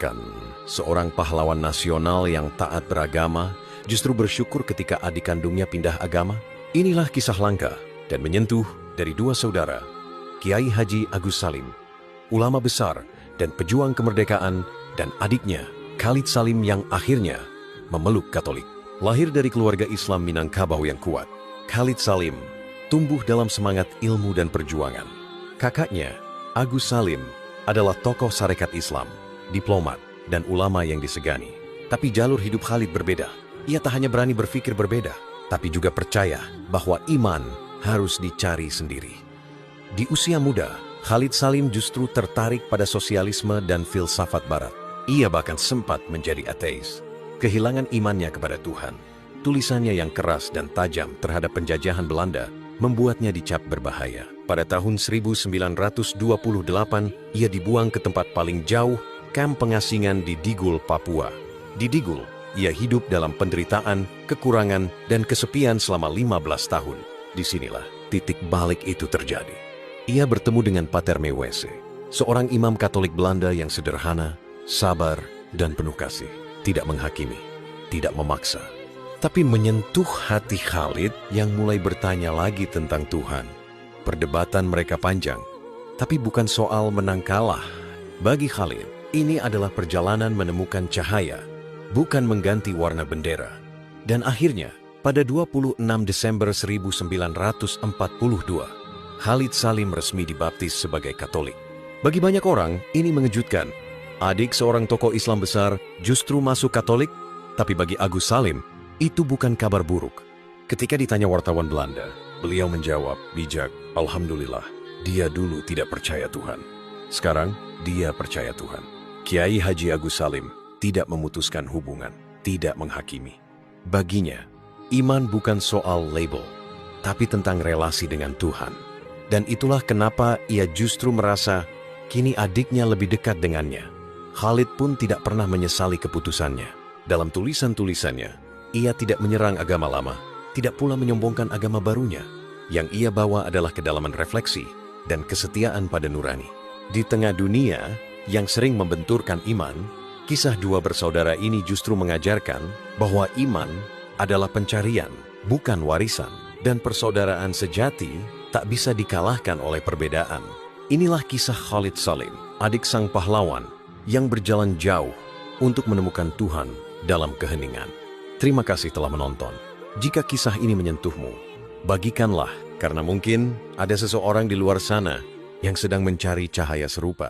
Kan, seorang pahlawan nasional yang taat beragama justru bersyukur ketika adik kandungnya pindah agama. Inilah kisah langka dan menyentuh dari dua saudara, Kiai Haji Agus Salim, ulama besar dan pejuang kemerdekaan, dan adiknya, Khalid Salim yang akhirnya memeluk Katolik. Lahir dari keluarga Islam Minangkabau yang kuat, Khalid Salim tumbuh dalam semangat ilmu dan perjuangan. Kakaknya, Agus Salim, adalah tokoh Sarekat Islam, diplomat, dan ulama yang disegani. Tapi jalur hidup Khalid berbeda. Ia tak hanya berani berpikir berbeda, tapi juga percaya bahwa iman harus dicari sendiri. Di usia muda, Khalid Salim justru tertarik pada sosialisme dan filsafat barat. Ia bahkan sempat menjadi ateis, kehilangan imannya kepada Tuhan. Tulisannya yang keras dan tajam terhadap penjajahan Belanda membuatnya dicap berbahaya. Pada tahun 1928, ia dibuang ke tempat paling jauh, kamp pengasingan di Digul, Papua. Di Digul, ia hidup dalam penderitaan, kekurangan, dan kesepian selama 15 tahun. Disinilah titik balik itu terjadi. Ia bertemu dengan Pater Mewese, seorang imam Katolik Belanda yang sederhana, sabar, dan penuh kasih. Tidak menghakimi, tidak memaksa, tapi menyentuh hati Khalid yang mulai bertanya lagi tentang Tuhan. Perdebatan mereka panjang, tapi bukan soal menang kalah. Bagi Khalid, ini adalah perjalanan menemukan cahaya, bukan mengganti warna bendera. Dan akhirnya, pada 26 Desember 1942, Khalid Salim resmi dibaptis sebagai Katolik. Bagi banyak orang, ini mengejutkan. Adik seorang tokoh Islam besar justru masuk Katolik, tapi bagi Agus Salim, itu bukan kabar buruk. Ketika ditanya wartawan Belanda, beliau menjawab bijak, "Alhamdulillah, dia dulu tidak percaya Tuhan. Sekarang, dia percaya Tuhan." Kiai Haji Agus Salim tidak memutuskan hubungan, tidak menghakimi. Baginya, iman bukan soal label, tapi tentang relasi dengan Tuhan. Dan itulah kenapa ia justru merasa kini adiknya lebih dekat dengannya. Khalid pun tidak pernah menyesali keputusannya. Dalam tulisan-tulisannya, ia tidak menyerang agama lama, tidak pula menyombongkan agama barunya. Yang ia bawa adalah kedalaman refleksi dan kesetiaan pada nurani. Di tengah dunia yang sering membenturkan iman, kisah dua bersaudara ini justru mengajarkan bahwa iman adalah pencarian, bukan warisan. Dan persaudaraan sejati tak bisa dikalahkan oleh perbedaan. Inilah kisah Khalid Salim, adik sang pahlawan yang berjalan jauh untuk menemukan Tuhan dalam keheningan. Terima kasih telah menonton. Jika kisah ini menyentuhmu, bagikanlah, karena mungkin ada seseorang di luar sana yang sedang mencari cahaya serupa.